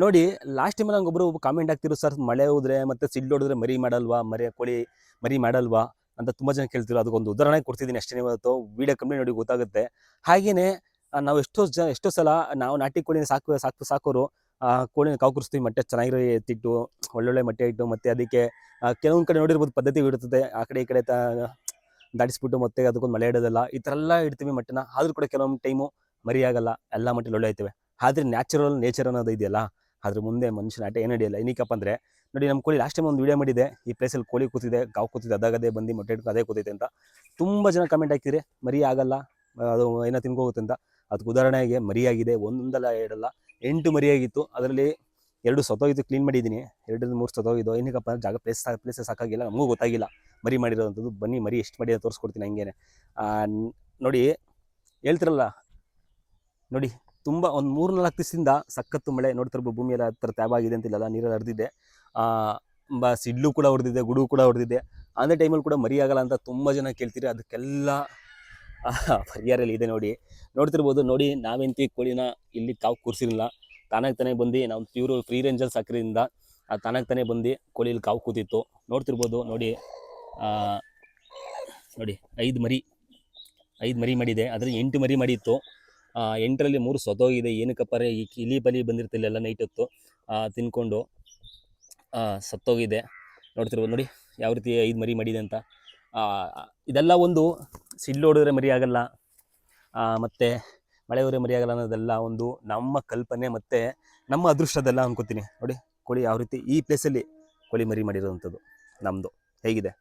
ನೋಡಿ last time ನಂಗೊಬ್ರು comment ಆಗ್ತಿರು, sir ಮಳೆ ಹೋದ್ರೆ ಮತ್ತೆ ಸಿಡ್ಲು ಹೊಡೆದ್ರೆ ಮರಿ ಮಾಡಲ್ವಾ, ಕೋಳಿ ಮರಿ ಮಾಡಲ್ವಾ ಅಂತ ತುಂಬಾ ಜನ ಕೇಳ್ತಿರು. ಅದಕ್ಕೊಂದು ಉದಾಹರಣೆ ಕೊಡ್ತಿದ್ದೀನಿ ಅಷ್ಟೇ, ಇವತ್ತು ವಿಡಿಯೋ ಕಂಪ್ಲೀಟ್ ನೋಡಿ ಗೊತ್ತಾಗುತ್ತೆ. ಹಾಗೇನೆ ನಾವು ಎಷ್ಟೋ ಸಲ ನಾವು ನಾಟಿ ಕೋಳಿನ ಸಾಕೋರು ಕೋಳಿನ ಕಾವು ಕುರಿಸ್ತೀವಿ, ಮೊಟ್ಟೆ ಚೆನ್ನಾಗಿರೋ ಎತ್ತಿಟ್ಟು, ಒಳ್ಳೊಳ್ಳೆ ಮೊಟ್ಟೆ ಇಟ್ಟು, ಮತ್ತೆ ಅದಕ್ಕೆ ಕೆಲವೊಂದು ಕಡೆ ನೋಡಿರ್ಬೋದು ಪದ್ಧತಿ ಇರ್ತದೆ, ಆ ಕಡೆ ಈ ಕಡೆ ದಾಟಿಸ್ಬಿಟ್ಟು ಮತ್ತೆ ಅದಕ್ಕೊಂದು ಮಳೆ ಇಡೋದಲ್ಲ, ಈ ಥರ ಎಲ್ಲ ಇಡ್ತೀವಿ ಮೊಟ್ಟೆನ. ಆದ್ರೂ ಕೂಡ ಕೆಲವೊಂದು ಟೈಮು ಮರಿ ಆಗಲ್ಲ, ಎಲ್ಲ ಮೊಟ್ಟೆ ಒಳ್ಳೆ ಆಯ್ತವೆ. ಆದರೆ ನೇಚರ್ ಅನ್ನೋದು ಇದೆಯಲ್ಲ, ಅದ್ರ ಮುಂದೆ ಮನುಷ್ಯನ ಆಟ ಏನು ನಡೆಯಲ್ಲ. ಏನಕ್ಕಪ್ಪ ಅಂದರೆ ನೋಡಿ, ನಮ್ಮ ಕೋಳಿ ಲಾಸ್ಟ್ ಟೈಮ್ ಒಂದು ವಿಡಿಯೋ ಮಾಡಿದೆ, ಈ ಪ್ಲೇಸಲ್ಲಿ ಕೋಳಿ ಕೂತಿದೆ, ಕಾವು ಕೂತಿದೆ, ಅದಾಗದೇ ಬಂದು ಮೊಟ್ಟೆ ಇಟ್ಕೊಂಡು ಅದೇ ಕೂತೈತೆ ಅಂತ ತುಂಬ ಜನ ಕಮೆಂಟ್ ಹಾಕ್ತಿರಿ. ಮರಿ ಆಗಲ್ಲ, ಅದು ಏನೋ ತಿನ್ಕೋಗುತ್ತೆ ಅಂತ. ಅದಕ್ಕೆ ಉದಾಹರಣೆಗೆ ಮರಿ ಆಗಿದೆ, ಒಂದಲ್ಲ ಎರಡಲ್ಲ 8 ಮರಿ ಆಗಿತ್ತು. ಅದರಲ್ಲಿ 2 ಸತ್ತೋಗಿದ್ದು, ಕ್ಲೀನ್ ಮಾಡಿದ್ದೀನಿ. 2-3 ಸತ್ತೋಗಿದ್ದು. ಏನಕ್ಕಪ್ಪ ಜಾಗ ಪ್ಲೇಸಸ್ ಸಾಕಾಗಿಲ್ಲ, ನಮಗೂ ಗೊತ್ತಾಗಿಲ್ಲ ಮರಿ ಮಾಡಿರೋವಂಥದ್ದು. ಬನ್ನಿ ಮರಿ ಎಷ್ಟು ಮಾಡಿ ತೋರಿಸ್ಕೊಡ್ತೀನಿ ಹಂಗೇನೆ. ನೋಡಿ ಹೇಳ್ತಿರಲ್ಲ, ನೋಡಿ ತುಂಬ ಒಂದು 3-4 ದಿವಸದಿಂದ ಸಖತ್ತು ಮಳೆ ನೋಡ್ತಿರ್ಬೋದು. ಭೂಮಿಯೆಲ್ಲ ಹತ್ತಿರ ತ್ಯಾಬ ಆಗಿದೆ ಅಂತಿಲ್ಲ, ನೀರಲ್ಲಿ ಹರಿದಿದೆ, ಸಿಡ್ಲು ಕೂಡ ಹೊಡೆದಿದೆ, ಗುಡುಗು ಕೂಡ ಹೊಡೆದಿದೆ. ಅಂದೇ ಟೈಮಲ್ಲಿ ಕೂಡ ಮರಿ ಆಗಲ್ಲ ಅಂತ ತುಂಬ ಜನ ಕೇಳ್ತೀರಿ. ಅದಕ್ಕೆಲ್ಲ ಪರಿಹಾರ ಇದೆ. ನೋಡ್ತಿರ್ಬೋದು. ನೋಡಿ, ನಾವೆಂತೀವಿ ಕೋಳಿನ ಇಲ್ಲಿ ಕಾವು ಕೂರಿಸಿರಲಿಲ್ಲ, ತಾನಾಗಿ ತಾನೇ ಬಂದು ನಾವು ಪ್ಯೂರು ಫ್ರೀ ರೇಂಜಲ್ಲಿ ಸಾಕಿರೋದ್ರಿಂದ ತಾನಾಗಿ ತಾನೇ ಬಂದು ಕೋಳಿಲಿ ಕಾವು ಕೂತಿತ್ತು. ನೋಡ್ತಿರ್ಬೋದು. ನೋಡಿ 5 ಮರಿ ಮಾಡಿದೆ, ಅದರಲ್ಲಿ 8 ಮರಿ ಮಾಡಿತ್ತು. 8ರಲ್ಲಿ 3 ಸತ್ತೋಗಿದೆ. ಏನಕ್ಕಪ್ಪರೆ ಈ ಇಲಿ ಬಲಿ ಬಂದಿರ್ತಿಲ್ಲ ಎಲ್ಲ ನೈಟ್ ಹೊತ್ತು ತಿನ್ಕೊಂಡು ಸತ್ತೋಗಿದೆ. ನೋಡ್ತಿರ್ಬೋದು. ನೋಡಿ ಯಾವ ರೀತಿ 5 ಮರಿ ಮಾಡಿದೆ ಅಂತ. ಇದೆಲ್ಲ ಒಂದು ಸಿಡ್ಲು ಹೊಡೆದ್ರೆ ಮರಿ ಆಗಲ್ಲ, ಮತ್ತು ಮಳೆ ಹೊರೆ ಮರಿ ಆಗಲ್ಲ ಅನ್ನೋದೆಲ್ಲ ಒಂದು ನಮ್ಮ ಕಲ್ಪನೆ ಮತ್ತು ನಮ್ಮ ಅದೃಷ್ಟದೆಲ್ಲ ಅನ್ಕೋತೀನಿ. ನೋಡಿ ಕೋಳಿ ಯಾವ ರೀತಿ ಈ ಪ್ಲೇಸಲ್ಲಿ ಕೋಳಿ ಮರಿ ಮಾಡಿರೋವಂಥದ್ದು ನಮ್ಮದು ಹೇಗಿದೆ.